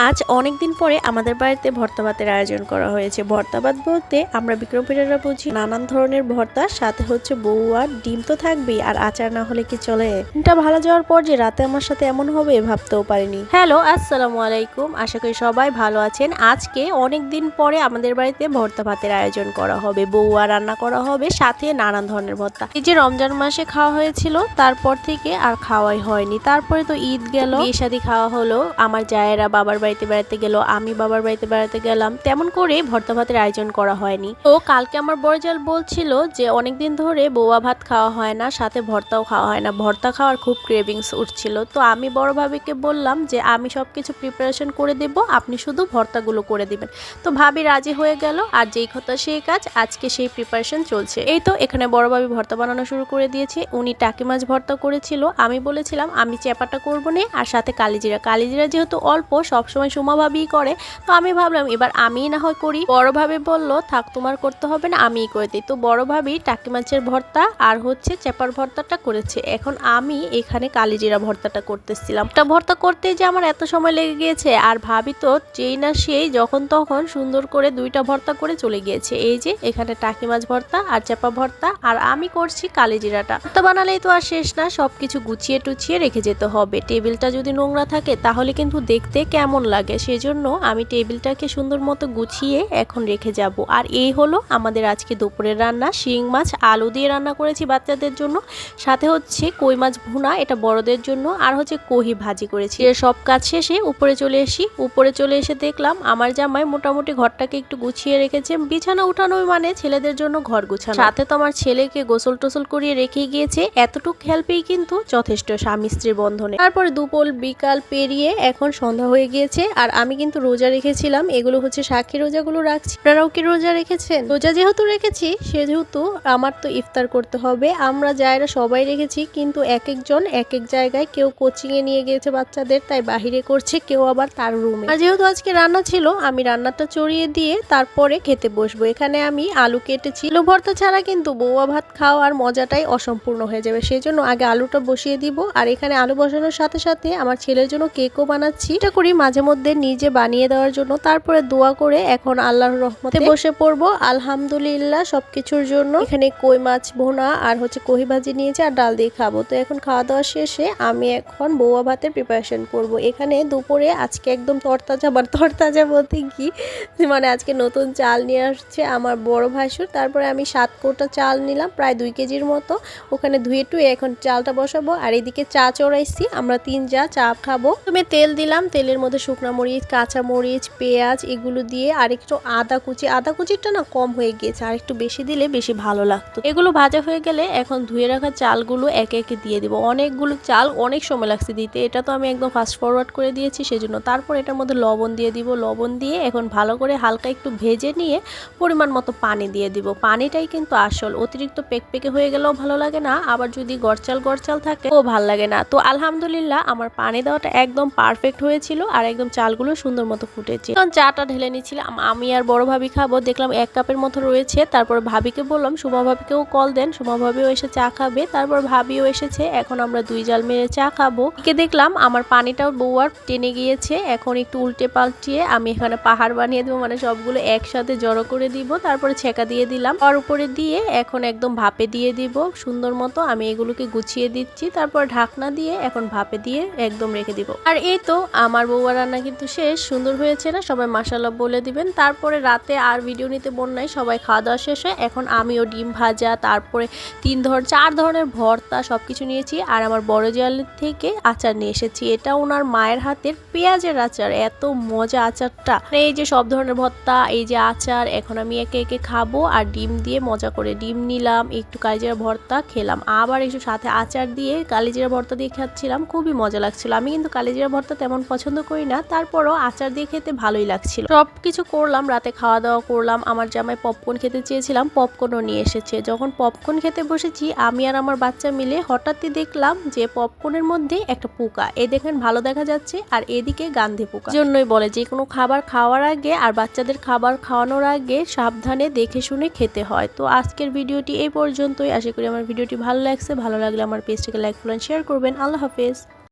আজ অনেক দিন পরে আমাদের বাড়িতে ভর্তা ভাতের আয়োজন করা হয়েছে। ভর্তা ভাত বলতে আমরা বিক্রমপুরেরা বুঝি নানান ধরনের ভর্তা, সাথে হচ্ছে বউ আর ডিম তো থাকবেই, আর আচার না হলে কি চলে। দিনটা ভালো যাওয়ার পর যে রাতে আমার সাথে এমন হবে ভাবতেও পারিনি। হ্যালো, আসসালামু আলাইকুম, আশা করি সবাই ভালো আছেন। আজকে অনেক দিন পরে আমাদের বাড়িতে ভর্তা ভাতের আয়োজন করা হবে, বউয়া রান্না করা হবে, সাথে নানান ধরনের ভর্তা। এই যে রমজান মাসে খাওয়া হয়েছিল, তারপর থেকে আর খাওয়াই হয়নি। তারপরে তো ঈদ গেল, বিয়ে শাদী খাওয়া হলো, আমার জায়েরা বাবার বাড়িতে বেড়াতে গেল, আমি বাবার বাড়িতে বেড়াতে গেলাম, তেমন করে ভর্তা ভাতের আয়োজন করা হয়নি। তো কালকে আমার বড়জাল বলছিল যে অনেকদিন ধরে বউয়া ভাত খাওয়া হয় না, সাথে ভর্তাও খাওয়া হয় না, ভর্তা খাওয়ার খুব ক্রেভিংস উঠছিল। তো আমি বড় ভাবিকে বললাম যে আমি সবকিছু প্রিপারেশন করে দেব, আপনি শুধু ভর্তাগুলো করে দিবেন। তো ভাবি রাজি হয়ে গেল, আর যেই কথা সেই কাজ, আজকে সেই প্রিপারেশন চলছে। এই তো এখানে বড় ভাবি ভর্তা বানানো শুরু করে দিয়েছে। উনি টাকি মাছ ভর্তা করেছিল, আমি বলেছিলাম আমি চ্যাপাটা করবো না, আর সাথে কালিজিরা যেহেতু অল্প সবসময় সুমা ভাবিই করে, তো আমি ভাবলাম এবার আমিই না হয় করি। বড় ভাবি বলল থাক তোমার করতে হবে না, আমিই করে দিই। তো বড় ভাবি টাকি মাছের ভর্তা আর হচ্ছে চেপার ভর্তাটা করেছে, এখন আমি এখানে কালিজিরা ভর্তাটা করতেছিলাম। একটা ভর্তা করতেই যে আমার এত সময় লেগে গিয়েছে, আর ভাবি তো যেই না সেই যখন তখন সুন্দর করে দুইটা ভর্তা করে চলে গিয়েছে। এই যে এখানে টাকি মাছ ভর্তা আর চেপা ভর্তা, আর আমি করছি কালিজিরাটা। ভর্তা বানালেই তো আর শেষ না, সবকিছু গুছিয়ে টুছিয়ে রেখে যেতে হবে। টেবিলটা যদি নোংরা থাকে তাহলে কিন্তু দেখতে কেমন লাগে, সেজন্য আমি টেবিলটাকে সুন্দর মতো গুছিয়ে এখন রেখে যাব। আর এই হলো আমাদের আজকে দুপুরের রান্না। শিং মাছ আলু দিয়ে রান্না করেছি বাচ্চাদের জন্য, সাথে হচ্ছে কই মাছ ভুনা, এটা বড়দের জন্য, আর হচ্ছে কহি ভাজি করেছি। সব কাজ শেষে উপরে চলে এসে দেখলাম আমার জামাই মোটামুটি ঘরটাকে একটু গুছিয়ে রেখেছে। বিছানা উঠানো মানে ছেলেদের জন্য ঘর গুছানো, সাথে তো আমার ছেলেকে গোসল টোসল করিয়ে রেখে গিয়েছে। এতটুক হেল্পেই কিন্তু যথেষ্ট স্বামী স্ত্রী বন্ধনে। তারপরে দুপুর বিকাল পেরিয়ে এখন সন্ধ্যা হয়ে গিয়েছে, আর আমি কিন্তু রোজা রেখেছিলাম। এগুলো হচ্ছে সাক্ষী রোজাগুলো রাখছি। আপনারাও কি রোজা রেখেছেন? রোজা যেহেতু রেখেছি সেহেতু আমার তো ইফতার করতে হবে। আমরা যারা সবাই রেখেছি, কিন্তু এক একজন এক এক জায়গায়, কেউ কোচিং এ নিয়ে গিয়েছে বাচ্চাদের, তাই বাহিরে করছে, কেউ আবার তার রুমে। আর যেহেতু আজকে রান্না ছিল, আমি রান্নাটা চড়িয়ে দিয়ে তারপরে খেতে বসবো। এখানে আমি আলু কেটেছি। আলু ভর্তা ছাড়া কিন্তু বউয়া ভাত খাওয়ার মজাটাই অসম্পূর্ণ হয়ে যাবে, সেই জন্য আগে আলুটা বসিয়ে দিব। আর এখানে আলু বসানোর সাথে সাথে আমার ছেলের জন্য কেকও বানাচ্ছি। এটা করি মাঝে মধ্যে নিজে বানিয়ে দেওয়ার জন্য। তারপরে দোয়া করে এখন আল্লাহর রহমতে বসে পড়বো আলহামদুলিল্লাহ সবকিছুর জন্য। এখানে কই মাছ ভুনা আর হচ্ছে কহি ভাজি নিয়েছি, আর ডাল দিয়ে খাবো। তো এখন খাওয়া দাওয়া শেষে আমি এখন বউয়া ভাতের প্রিপারেশন করব। এখানে দুপুরে আজকে একদম তরতাজা বলতে কি, মানে আজকে নতুন চাল নিয়ে আসছে আমার বড় ভাসুর। তারপরে আমি 7 কোটা চাল নিলাম, প্রায় 2 কেজির মতো। ওখানে ধুয়ে টুয়ে এখন চালটা বসাবো। আর এদিকে চা চড়াইছি, আমরা 3 যা চা খাবো। তুমি তেল দিলাম, তেলের মধ্যে শুকনা মরিচ, কাঁচা মরিচ, পেঁয়াজ এগুলো দিয়ে, আর একটু আদা কুচিটা না কম হয়ে গিয়েছে, আর একটু বেশি দিলে বেশি ভালো লাগতো। এগুলো ভাজা হয়ে গেলে এখন ধুয়ে রাখা চালগুলো একে একে দিয়ে দিব। অনেকগুলো চাল, অনেক সময় লাগছে দিতে, এটা তো আমি একদম ফাস্ট ফরওয়ার্ড করে দিয়েছি সেজন্য। তারপর এটার মধ্যে লবণ দিয়ে দিব। লবণ দিয়ে এখন ভালো করে হালকা একটু ভেজে নিয়ে পরিমাণ মতো পানি দিয়ে দিব। পানিটাই কিন্তু আসল, অতিরিক্ত পেকে হয়ে গেলেও ভালো লাগে না, আবার যদি গড়চাল থাকে ও ভালো লাগে না। তো আলহামদুলিল্লাহ আমার পানি দেওয়াটা একদম পারফেক্ট হয়েছিল, আর একদম চালগুলো সুন্দর মতো ফুটেছে। তখন চাটা ঢেলে নিচ্ছিলাম, আমি আর বড় ভাবি খাবো। দেখলাম 1 কাপের মতো রয়েছে। তারপর ভাবিকে বললাম সুমা ভাবিকেও কল দেন, সুমা ভাবিও এসে চা খাবে। তারপর ভাবিও এসেছে, এখন আমরা 2 জাল মেরে চা খাবো। দেখলাম আমার পানিটাও বউয়ার টেনে গিয়েছে, এখন একটু উল্টে পাল্টিয়ে আমি এখানে পাহাড় বানিয়ে দেবো, মানে সবগুলো একসাথে জড়ো করে দিব। তারপরে ছেঁকা দিয়ে দিলাম, আর উপরে দিয়ে এখন একদম ভাপে দিয়ে দিব সুন্দর মতো। আমি এগুলোকে গুছিয়ে দিচ্ছি, তারপর ঢাকনা দিয়ে এখন ভাপে দিয়ে একদম রেখে দিব। আর এই তো আমার বউয়ার রান্না কিন্তু শেষ। সুন্দর হয়েছে না? সবাই মাশাআল্লাহ বলে দিবেন। তারপরে রাতে আর ভিডিও নিতে মন নাই, সবাই খাওয়া দাওয়া শেষে এখন আমিও ডিম ভাজা, তারপরে 4 ধরনের ভর্তা সবকিছু নিয়েছি। আর আমার বড় জাল থেকে আচার নিয়ে এসেছি, এটা ওনার মায়ের হাতের পেঁয়াজের আচার, এত মজা আচারটা। এই যে সব ধরনের ভর্তা, এই যে আচার, এখন আমি একে একে খাবো। আর ডিম দিয়ে মজা করে ডিম নিলাম, একটু কালিজিরা ভর্তা খেলাম, আবার একটু সাথে আচার দিয়ে কালিজিরা ভর্তা দিয়ে খাচ্ছিলাম, খুবই মজা লাগছিল। আমি কিন্তু কালিজিরা ভর্তা তেমন পছন্দ করি না, তারপরও আচার দিয়ে খেতে ভালোই লাগছিল। সব কিছু করলাম, রাতে খাওয়া দাওয়া করলাম। আমার জামাই পপকর্ন খেতে চেয়েছিলাম, পপকর্নও নিয়ে এসেছে। যখন পপকর্ন খেতে বসেছি আমি আর আমার বাচ্চা মিলে, হঠাৎই দেখলাম যে পপকর্নের মধ্যে একটা পোকা। এই দেখেন ভালো দেখা যাচ্ছে, আর এদিকে গান্ধী পোকা। জন্যই বলে যে কোনো খাবার খাওয়ার আগে আর বাচ্চাদের খাবার খাওয়ানোর আগে সাবধানে দেখে শুনে খেতে হয়। তো আজকের ভিডিওটি এই পর্যন্তই। আশা করি আমার ভিডিওটি ভালো লাগছে। ভালো লাগলে আমার পেজটিকে লাইক, ফলো, শেয়ার করবেন। আল্লাহ হাফেজ।